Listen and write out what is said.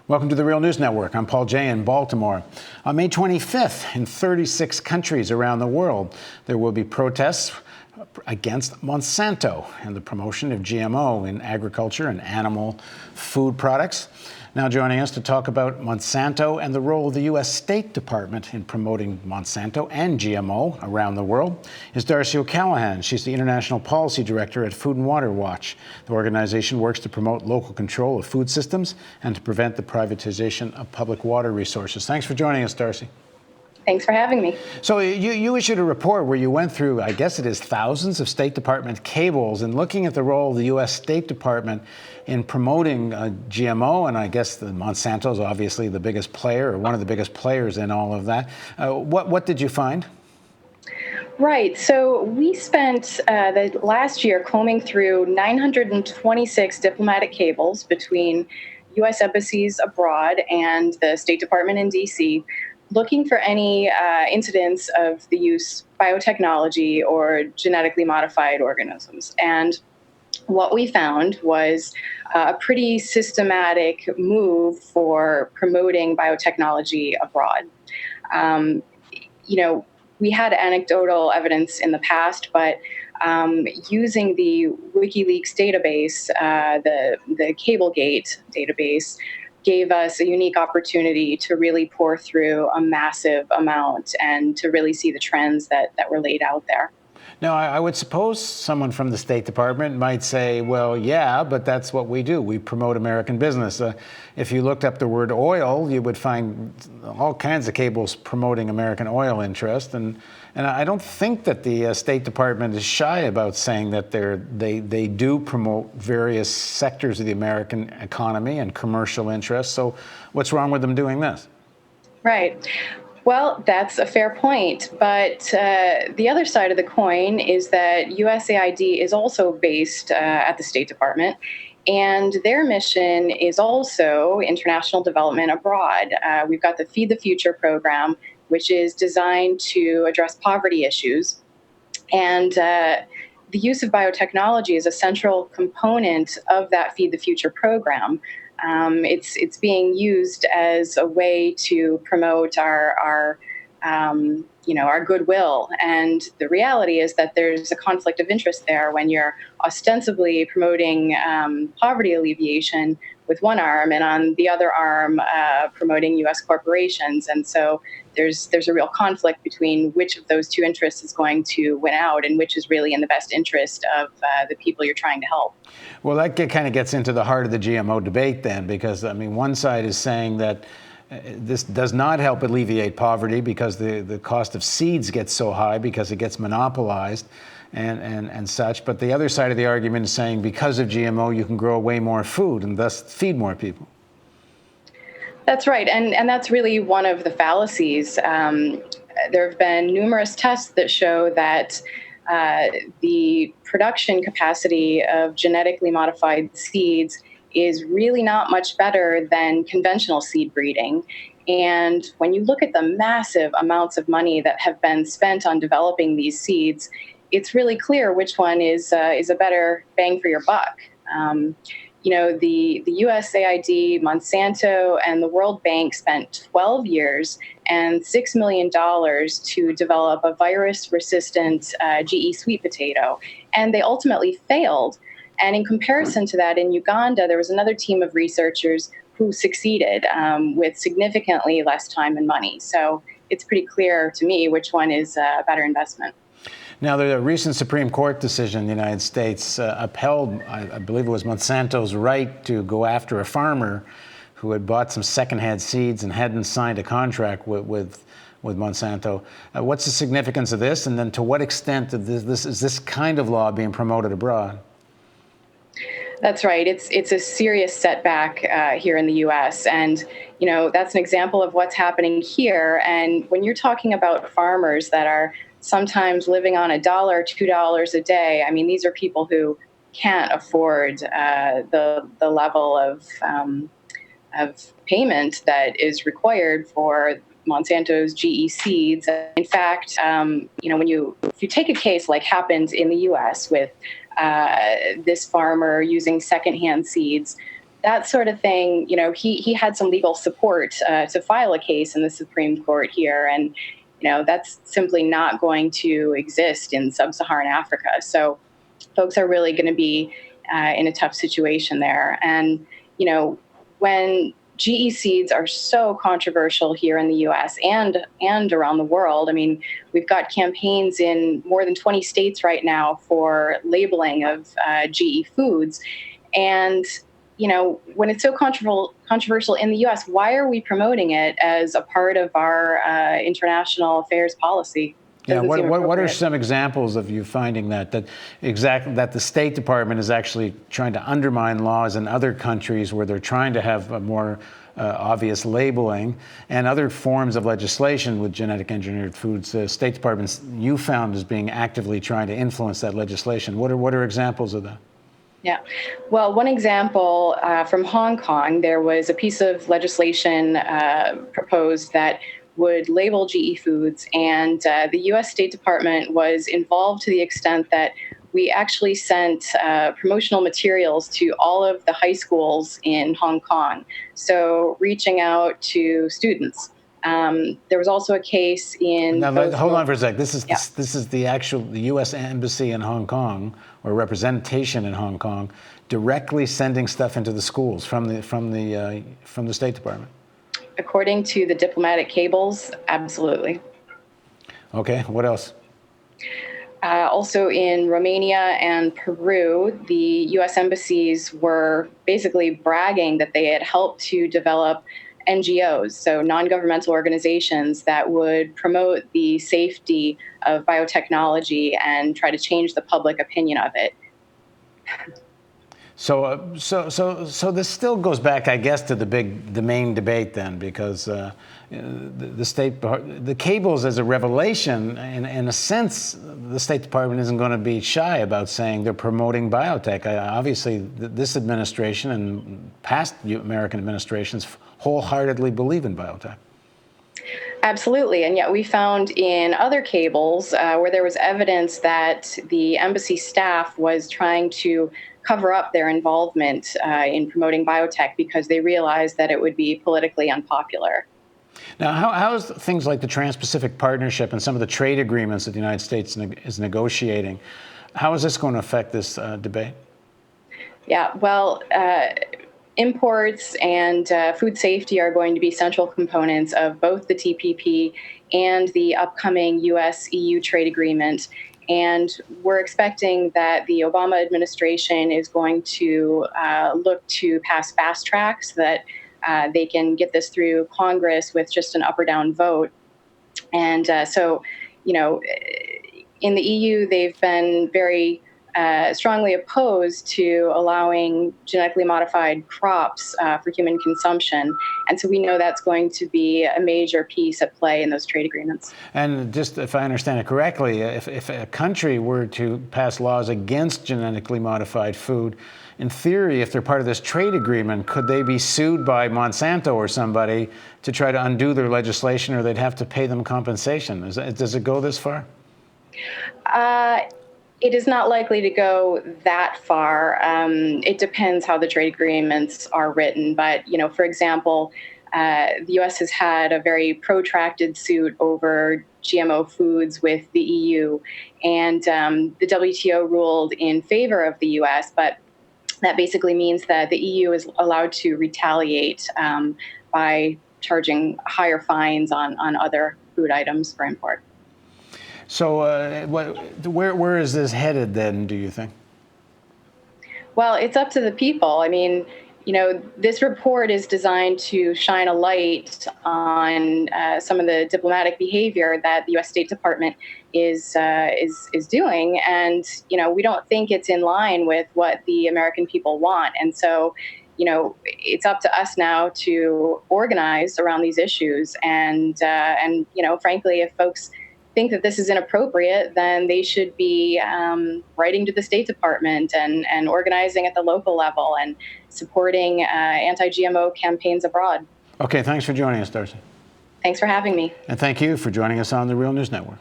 Welcome to the Real News Network. I'm Paul Jay in Baltimore. On May 25th, in 36 countries around the world, there will be protests against Monsanto and the promotion of GMO in agriculture and animal food products. Now joining us to talk about Monsanto and the role of the U.S. State Department in promoting Monsanto and GMO around the world is Darcey O'Callaghan. She's the International Policy Director at Food and Water Watch. The organization works to promote local control of food systems and to prevent the privatization of public water resources. Thanks for joining us, Darcey. Thanks for having me. So you issued a report where you went through, I guess it is thousands of State Department cables and looking at the role of the U.S. State Department in promoting GMO, and I guess the Monsanto is obviously the biggest player, or one of the biggest players in all of that. What did you find? Right. So we spent the last year combing through 926 diplomatic cables between U.S. embassies abroad and the State Department in D.C., looking for any incidents of the use of biotechnology or genetically modified organisms. And what we found was a pretty systematic move for promoting biotechnology abroad. We had anecdotal evidence in the past, but using the Wikileaks database, the Cablegate database, gave us a unique opportunity to really pour through a massive amount and to really see the trends that were laid out there. Now, I would suppose someone from the State Department might say, well, yeah, but that's what we do. We promote American business. If you looked up the word oil, you would find all kinds of cables promoting American oil interest. And I don't think that the State Department is shy about saying that they do promote various sectors of the American economy and commercial interests. So what's wrong with them doing this? Right. Well, that's a fair point. But the other side of the coin is that USAID is also based at the State Department, and their mission is also international development abroad. We've got the Feed the Future program, which is designed to address poverty issues. And the use of biotechnology is a central component of that Feed the Future program. It's being used as a way to promote our goodwill. And the reality is that there's a conflict of interest there when you're ostensibly promoting poverty alleviation with one arm and on the other arm promoting U.S. corporations. And so there's a real conflict between which of those two interests is going to win out and which is really in the best interest of the people you're trying to help. Well, that kind of gets into the heart of the GMO debate then, because, I mean, one side is saying that this does not help alleviate poverty because the cost of seeds gets so high because it gets monopolized and such. But the other side of the argument is saying because of GMO, you can grow way more food and thus feed more people. That's right. And that's really one of the fallacies. There have been numerous tests that show that the production capacity of genetically modified seeds is really not much better than conventional seed breeding. And when you look at the massive amounts of money that have been spent on developing these seeds, it's really clear which one is a better bang for your buck. The USAID, Monsanto, and the World Bank spent 12 years and $6 million to develop a virus-resistant GE sweet potato, and they ultimately failed. And in comparison to that, in Uganda, there was another team of researchers who succeeded with significantly less time and money. So it's pretty clear to me which one is a better investment. Now, the recent Supreme Court decision in the United States upheld, I believe it was Monsanto's right to go after a farmer who had bought some secondhand seeds and hadn't signed a contract with Monsanto. What's the significance of this? And then to what extent is this kind of law being promoted abroad? That's right. It's a serious setback here in the U.S. And, that's an example of what's happening here. And when you're talking about farmers that are sometimes living on $1, $2 a day, I mean, these are people who can't afford the level of payment that is required for Monsanto's GE seeds. In fact, if you take a case like happened in the U.S. with this farmer using secondhand seeds, that sort of thing, he had some legal support to file a case in the Supreme Court here. And, that's simply not going to exist in sub-Saharan Africa. So folks are really going to be in a tough situation there. And, when GE seeds are so controversial here in the US and around the world. I mean, we've got campaigns in more than 20 states right now for labeling of GE foods. And when it's so controversial in the U.S., why are we promoting it as a part of our international affairs policy? Yeah, what are some examples of you finding that the State Department is actually trying to undermine laws in other countries where they're trying to have a more obvious labeling and other forms of legislation with genetic engineered foods? The State Department you found as being actively trying to influence that legislation. What are examples of that? Yeah. Well, one example from Hong Kong, there was a piece of legislation proposed that would label GE foods, and the U.S. State Department was involved to the extent that we actually sent promotional materials to all of the high schools in Hong Kong, so reaching out to students. There was also a case in. Now, hold on for a sec. This is the U.S. Embassy in Hong Kong, or representation in Hong Kong, directly sending stuff into the schools from the State Department. According to the diplomatic cables, absolutely. Okay. What else? Also in Romania and Peru, the U.S. embassies were basically bragging that they had helped to develop NGOs, so non-governmental organizations that would promote the safety of biotechnology and try to change the public opinion of it. So this still goes back, I guess, to the main debate then, because the cables as a revelation, in a sense, the State Department isn't going to be shy about saying they're promoting biotech. Obviously, this administration and past American administrations wholeheartedly believe in biotech. Absolutely. And yet we found in other cables where there was evidence that the embassy staff was trying to cover up their involvement in promoting biotech because they realized that it would be politically unpopular. Now, how is things like the Trans-Pacific Partnership and some of the trade agreements that the United States is negotiating, how is this going to affect this debate? Yeah, well, imports and food safety are going to be central components of both the TPP and the upcoming US-EU trade agreement. And we're expecting that the Obama administration is going to look to pass fast tracks so that they can get this through Congress with just an up or down vote. And so, in the EU, they've been very strongly opposed to allowing genetically modified crops for human consumption. And so we know that's going to be a major piece at play in those trade agreements. And just if I understand it correctly, if a country were to pass laws against genetically modified food, in theory, if they're part of this trade agreement, could they be sued by Monsanto or somebody to try to undo their legislation, or they'd have to pay them compensation? Does it go this far? It is not likely to go that far. It depends how the trade agreements are written. But, for example, the U.S. has had a very protracted suit over GMO foods with the EU. And the WTO ruled in favor of the U.S., but that basically means that the EU is allowed to retaliate by charging higher fines on other food items for import. So where is this headed then, do you think? Well, it's up to the people. I mean, this report is designed to shine a light on some of the diplomatic behavior that the U.S. State Department is doing, and we don't think it's in line with what the American people want. And so, it's up to us now to organize around these issues. And frankly, if folks think that this is inappropriate, then they should be writing to the State Department and organizing at the local level and supporting anti-GMO campaigns abroad. Okay, thanks for joining us, Darcey. Thanks for having me. And thank you for joining us on the Real News Network.